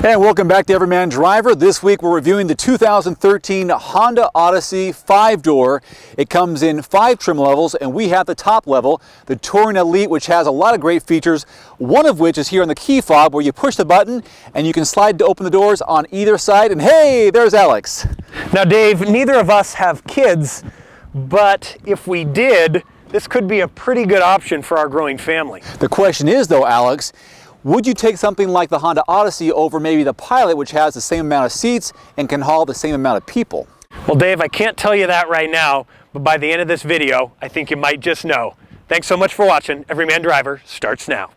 And welcome back to Everyman Driver. This week we're reviewing the 2013 Honda Odyssey 5-door. It comes in 5 trim levels, and we have the top level, the Touring Elite, which has a lot of great features, one of which is here on the key fob where you push the button and you can slide to open the doors on either side. And hey, there's Alex. Now Dave, neither of us have kids, but if we did, this could be a pretty good option for our growing family. The question is though, Alex, would you take something like the Honda Odyssey over maybe the Pilot, which has the same amount of seats and can haul the same amount of people? Well, Dave, I can't tell you that right now, but by the end of this video, I think you might just know. Thanks so much for watching. Everyman Driver starts now.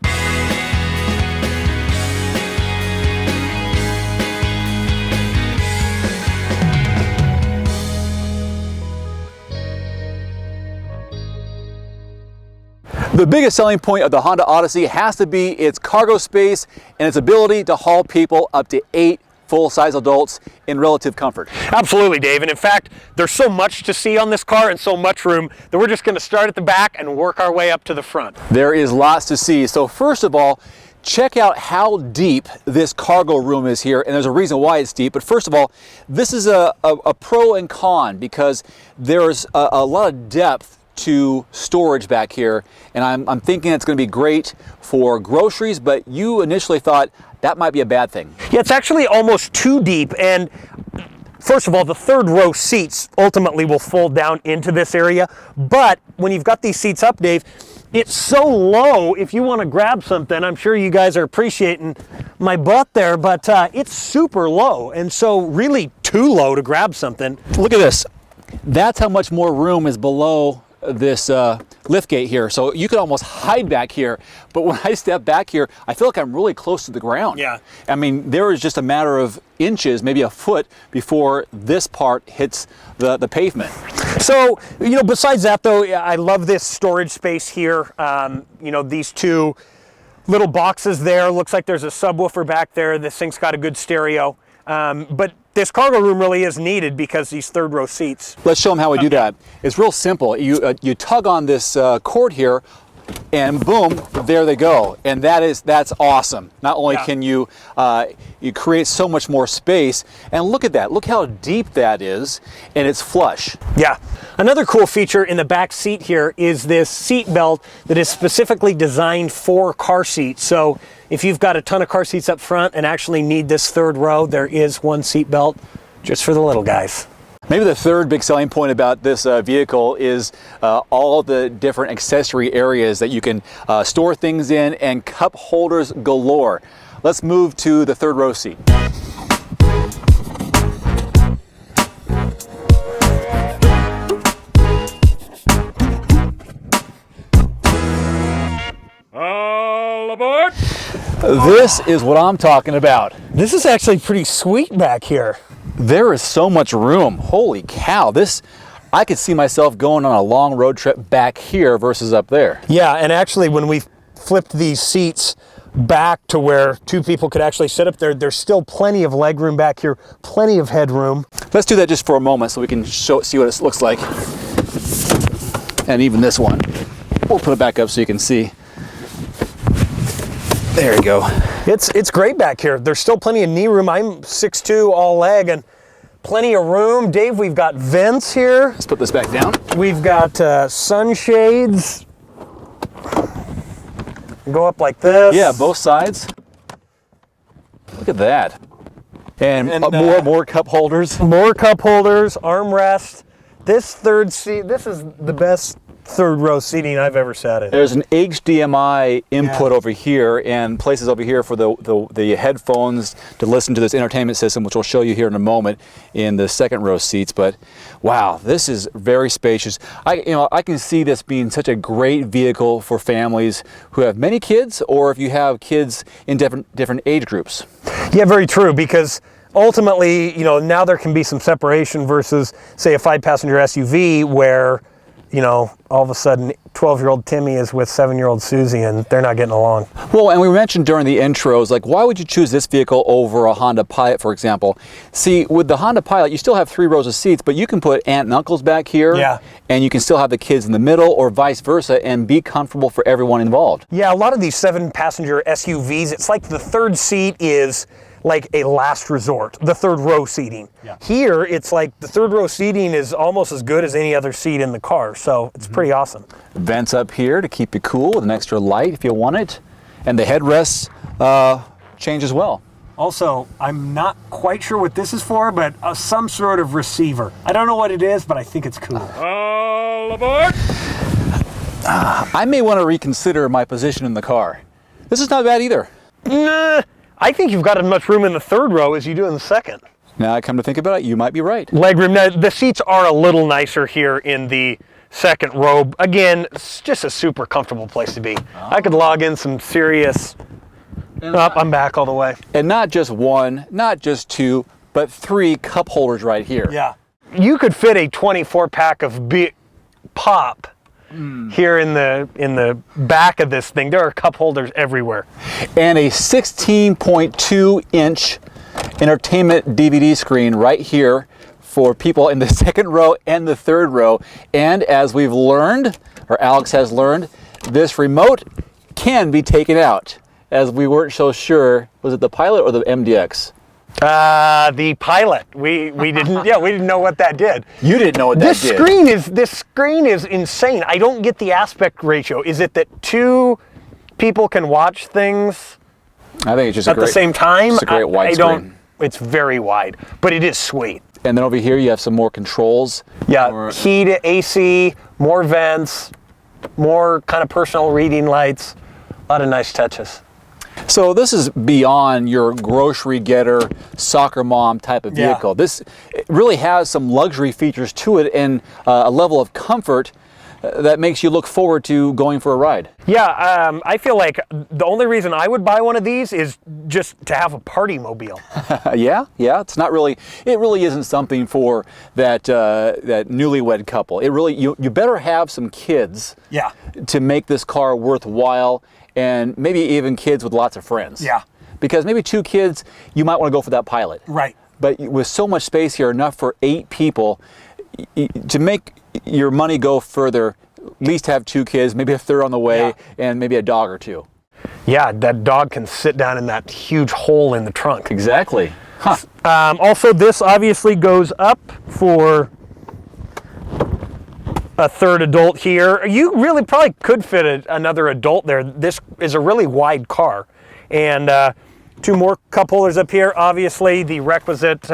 The biggest selling point of the Honda Odyssey has to be its cargo space and its ability to haul people up to 8 full-size adults in relative comfort. Absolutely, Dave. And in fact, there's so much to see on this car and so much room that we're just going to start at the back and work our way up to the front. There is lots to see. So first of all, check out how deep this cargo room is here, and there's a reason why it's deep. But first of all, this is a pro and con because there's a lot of depth to storage back here, and I'm thinking it's going to be great for groceries, but you initially thought that might be a bad thing. Yeah, it's actually almost too deep, and first of all, the third row seats ultimately will fold down into this area, but when you've got these seats up, Dave, it's so low. If you want to grab something, I'm sure you guys are appreciating my butt there, but it's super low, and so really too low to grab something. Look at this. That's how much more room is below this lift gate here, so you could almost hide back here, but when I step back here I feel like I'm really close to the ground. Yeah, I mean, there is just a matter of inches, maybe a foot, before this part hits the pavement. So, you know, besides that though, I love this storage space here. You know, these two little boxes there, looks like there's a subwoofer back there. This thing's got a good stereo, but this cargo room really is needed because these third row seats. Let's show them how we do that. It's real simple. You tug on this cord here, and boom, there they go. And that's awesome. Not only can you create so much more space, and look at that. Look how deep that is, and it's flush. Yeah. Another cool feature in the back seat here is this seat belt that is specifically designed for car seats. So if you've got a ton of car seats up front and actually need this third row, there is one seat belt just for the little guys. Maybe the third big selling point about this vehicle is all the different accessory areas that you can store things in, and cup holders galore. Let's move to the third row seat. All aboard! This is what I'm talking about. This is actually pretty sweet back here. There is so much room. Holy cow. I could see myself going on a long road trip back here versus up there. Yeah, and actually when we flipped these seats back to where two people could actually sit up there, there's still plenty of leg room back here, plenty of headroom. Let's do that just for a moment so we can see what it looks like. And even this one. We'll put it back up so you can see. There you go. It's great back here. There's still plenty of knee room. I'm 6'2", all leg, and plenty of room. Dave, we've got vents here. Let's put this back down. We've got sunshades. Go up like this. Yeah, both sides. Look at that. And more cup holders. More cup holders, armrest. This third seat, this is the best third row seating I've ever sat in. There's an HDMI input over here, and places over here for the headphones to listen to this entertainment system, which we'll show you here in a moment in the second row seats. But wow, this is very spacious. I can see this being such a great vehicle for families who have many kids, or if you have kids in different age groups. Yeah, very true, because ultimately, you know, now there can be some separation versus, say, a 5-passenger SUV where, you know, all of a sudden 12-year-old Timmy is with 7-year-old Susie and they're not getting along. Well, and we mentioned during the intros, like, why would you choose this vehicle over a Honda Pilot, for example? See, with the Honda Pilot, you still have 3 rows of seats, but you can put aunt and uncles back here, and you can still have the kids in the middle, or vice versa, and be comfortable for everyone involved. Yeah, a lot of these 7-passenger SUVs, it's like the third seat is like a last resort, the third row seating. Yeah. Here, it's like the third row seating is almost as good as any other seat in the car, so it's pretty awesome. Vents up here to keep you cool with an extra light if you want it. And the headrests change as well. Also, I'm not quite sure what this is for, but some sort of receiver. I don't know what it is, but I think it's cool. All aboard! I may want to reconsider my position in the car. This is not bad either. Nah, I think you've got as much room in the third row as you do in the second. Now I come to think about it, you might be right. Legroom. Now, the seats are a little nicer here in the second row. Again, it's just a super comfortable place to be. I could log in some serious... I'm back all the way. And not just one, not just two, but 3 cup holders right here. Yeah. You could fit a 24-pack of pop here in the back of this thing. There are cup holders everywhere. And a 16.2-inch entertainment DVD screen right here for people in the second row and the third row. And as we've learned, or Alex has learned, this remote can be taken out, as we weren't so sure. Was it the Pilot or the MDX? The Pilot. We didn't. Yeah, we didn't know what that did. You didn't know what that did. This screen is insane. I don't get the aspect ratio. Is it that 2 people can watch things I think it's just at the same time? It's a great wide screen. It's very wide, but it is sweet. And then over here you have some more controls. Yeah, heat, AC, more vents, more kind of personal reading lights. A lot of nice touches. So this is beyond your grocery getter, soccer mom type of vehicle. Yeah. This really has some luxury features to it and a level of comfort that makes you look forward to going for a ride. Yeah, I feel like the only reason I would buy one of these is just to have a party mobile. Yeah, it's not really, it really isn't something for that that newlywed couple. It really, you better have some kids Yeah. to make this car worthwhile, and maybe even kids with lots of friends. Yeah. Because maybe 2 kids, you might want to go for that Pilot. Right. But with so much space here, enough for 8 people, to make your money go further, at least have 2 kids, maybe a third on the way, and maybe a dog or 2. Yeah, that dog can sit down in that huge hole in the trunk. Exactly. Huh. Also, this obviously goes up for a third adult here. You really probably could fit another adult there. This is a really wide car. And 2 more cup holders up here. Obviously, the requisite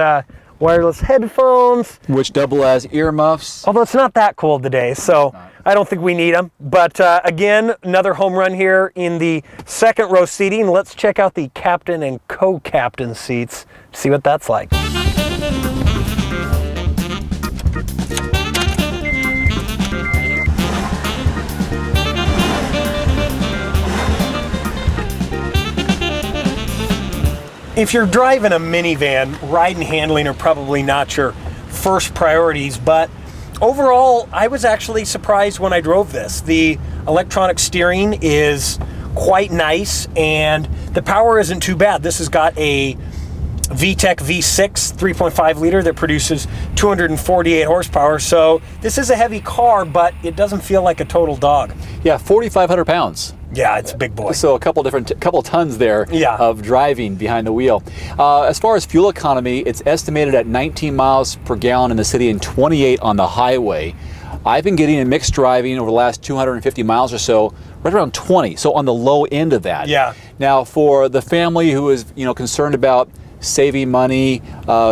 wireless headphones. Which double as earmuffs. Although it's not that cold today, so I don't think we need them. But again, another home run here in the second row seating. Let's check out the captain and co-captain seats, see what that's like. If you're driving a minivan, ride and handling are probably not your first priorities, but overall, I was actually surprised when I drove this. The electronic steering is quite nice, and the power isn't too bad. This has got a VTEC V6 3.5 liter that produces 248 horsepower, so this is a heavy car, but it doesn't feel like a total dog. Yeah, 4,500 pounds. Yeah, it's a big boy. So a couple tons there of driving behind the wheel. As far as fuel economy, it's estimated at 19 miles per gallon in the city and 28 on the highway. I've been getting in mixed driving over the last 250 miles or so, right around 20, so on the low end of that. Yeah. Now, for the family who is concerned about saving money,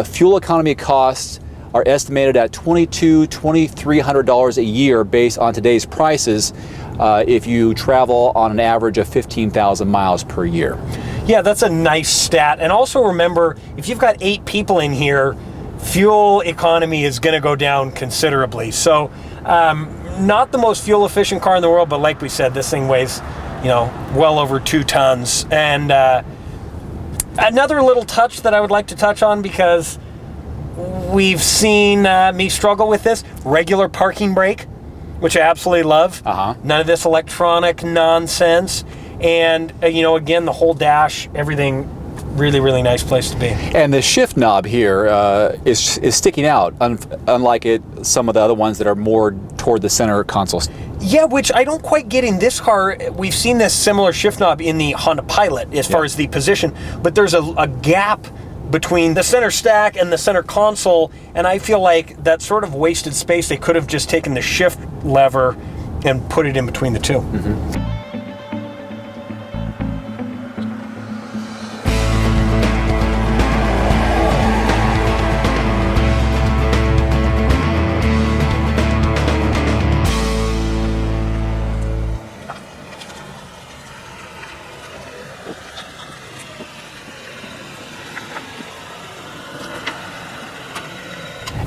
fuel economy costs are estimated at $2,300 a year based on today's prices if you travel on an average of 15,000 miles per year. Yeah, that's a nice stat. And also remember, if you've got 8 people in here, fuel economy is going to go down considerably. So not the most fuel efficient car in the world, but like we said, this thing weighs, well over 2 tons. And another little touch that I would like to touch on, because we've seen me struggle with this, regular parking brake, which I absolutely love. None of this electronic nonsense. And, again, the whole dash, everything Really, really nice place to be. And the shift knob here is sticking out, unlike some of the other ones that are more toward the center console. Yeah, which I don't quite get in this car. We've seen this similar shift knob in the Honda Pilot as far as the position, but there's a gap between the center stack and the center console, and I feel like that sort of wasted space. They could have just taken the shift lever and put it in between the two. Mm-hmm.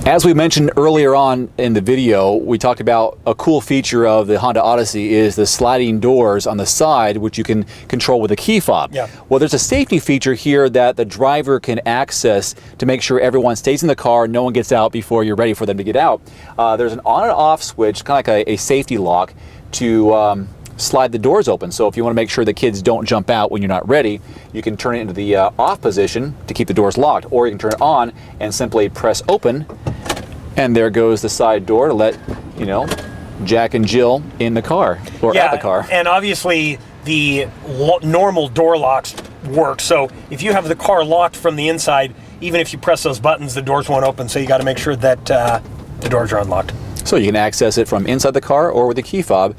As we mentioned earlier on in the video, we talked about a cool feature of the Honda Odyssey is the sliding doors on the side, which you can control with a key fob. Yeah. Well, there's a safety feature here that the driver can access to make sure everyone stays in the car, no one gets out before you're ready for them to get out. There's an on and off switch, kind of like a safety lock, to slide the doors open. So if you want to make sure the kids don't jump out when you're not ready, you can turn it into the off position to keep the doors locked, or you can turn it on and simply press open, and there goes the side door to let, you know, Jack and Jill in the car, or at the car. And obviously the normal door locks work. So if you have the car locked from the inside, even if you press those buttons, the doors won't open. So you got to make sure that the doors are unlocked. So you can access it from inside the car or with a key fob.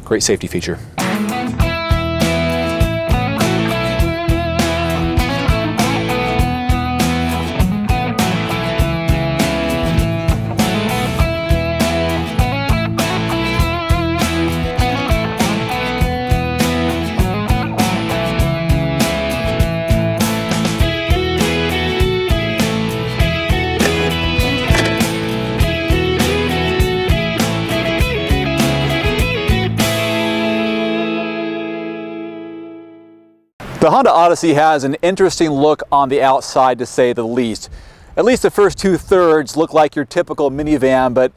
Great safety feature. The Honda Odyssey has an interesting look on the outside, to say the least. At least the first 2/3 look like your typical minivan, but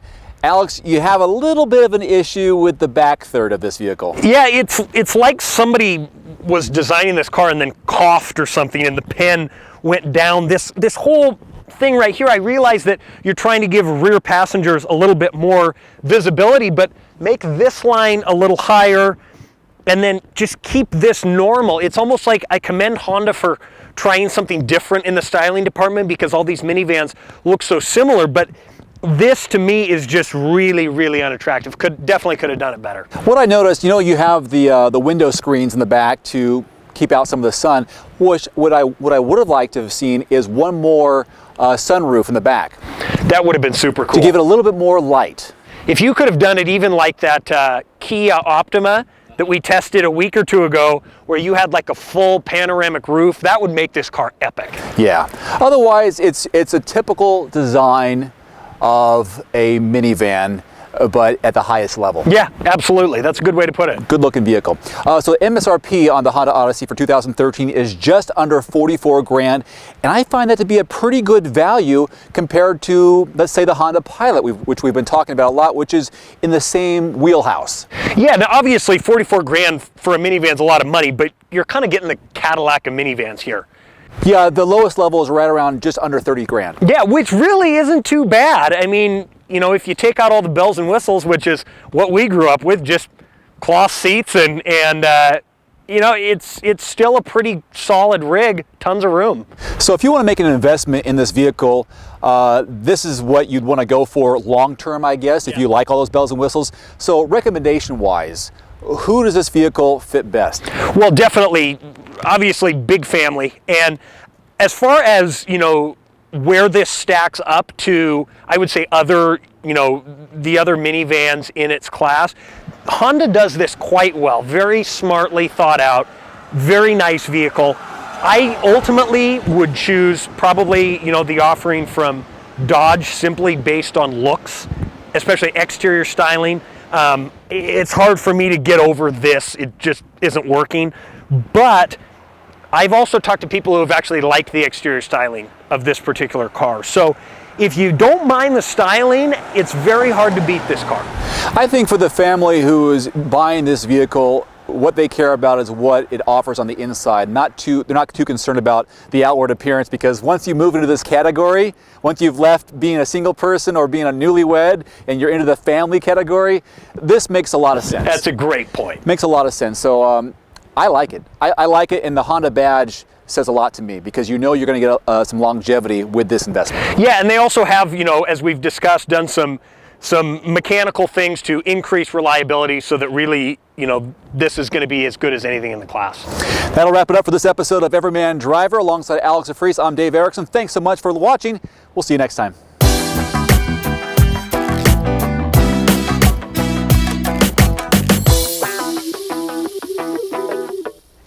Alex, you have a little bit of an issue with the back third of this vehicle. Yeah, it's like somebody was designing this car and then coughed or something and the pen went down. This whole thing right here, I realize that you're trying to give rear passengers a little bit more visibility, but make this line a little higher, and then just keep this normal. It's almost like I commend Honda for trying something different in the styling department, because all these minivans look so similar, but this to me is just really, really unattractive. Definitely could have done it better. What I noticed, you know, you have the window screens in the back to keep out some of the sun. What I would have liked to have seen is one more sunroof in the back. That would have been super cool. To give it a little bit more light. If you could have done it even like that Kia Optima that we tested a week or two ago, where you had like a full panoramic roof, that would make this car epic. Yeah. Otherwise, it's a typical design of a minivan, but at the highest level. Yeah, absolutely. That's a good way to put it. Good looking vehicle. So MSRP on the Honda Odyssey for 2013 is just under 44 grand, and I find that to be a pretty good value compared to, let's say, the Honda Pilot, which we've been talking about a lot, which is in the same wheelhouse. Yeah, now obviously 44 grand for a minivan is a lot of money, but you're kind of getting the Cadillac of minivans here. Yeah, the lowest level is right around just under 30 grand. Yeah, which really isn't too bad. I mean, you know, if you take out all the bells and whistles, which is what we grew up with, just cloth seats and you know, it's still a pretty solid rig, tons of room. So if you want to make an investment in this vehicle, this is what you'd want to go for long term, I guess, if you like all those bells and whistles. So recommendation wise, who does this vehicle fit best? Well, definitely, obviously big family. And as far as, you know, where this stacks up to, I would say other, you know, the other minivans in its class, Honda does this quite well. Very smartly thought out, very nice vehicle. I ultimately would choose probably, you know, the offering from Dodge, simply based on looks, especially exterior styling. It's hard for me to get over this. It just isn't working. But I've also talked to people who have actually liked the exterior styling of this particular car. So if you don't mind the styling, it's very hard to beat this car. I think for the family who is buying this vehicle, what they care about is what it offers on the inside. They're not too concerned about the outward appearance, because once you move into this category, once you've left being a single person or being a newlywed and you're into the family category, this makes a lot of sense. That's a great point. Makes a lot of sense. So I like it. I like it, and the Honda badge says a lot to me, because you know you're going to get some longevity with this investment. Yeah, and they also have, you know, as we've discussed, done some mechanical things to increase reliability, so that really, you know, this is going to be as good as anything in the class. That'll wrap it up for this episode of Everyman Driver. Alongside Alex DeFries, I'm Dave Erickson. Thanks so much for watching. We'll see you next time.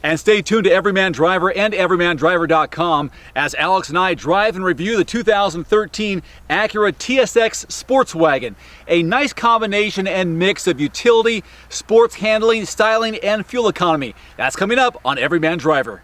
And stay tuned to Everyman Driver and EverymanDriver.com as Alex and I drive and review the 2013 Acura TSX Sports Wagon. A nice combination and mix of utility, sports handling, styling, and fuel economy. That's coming up on Everyman Driver.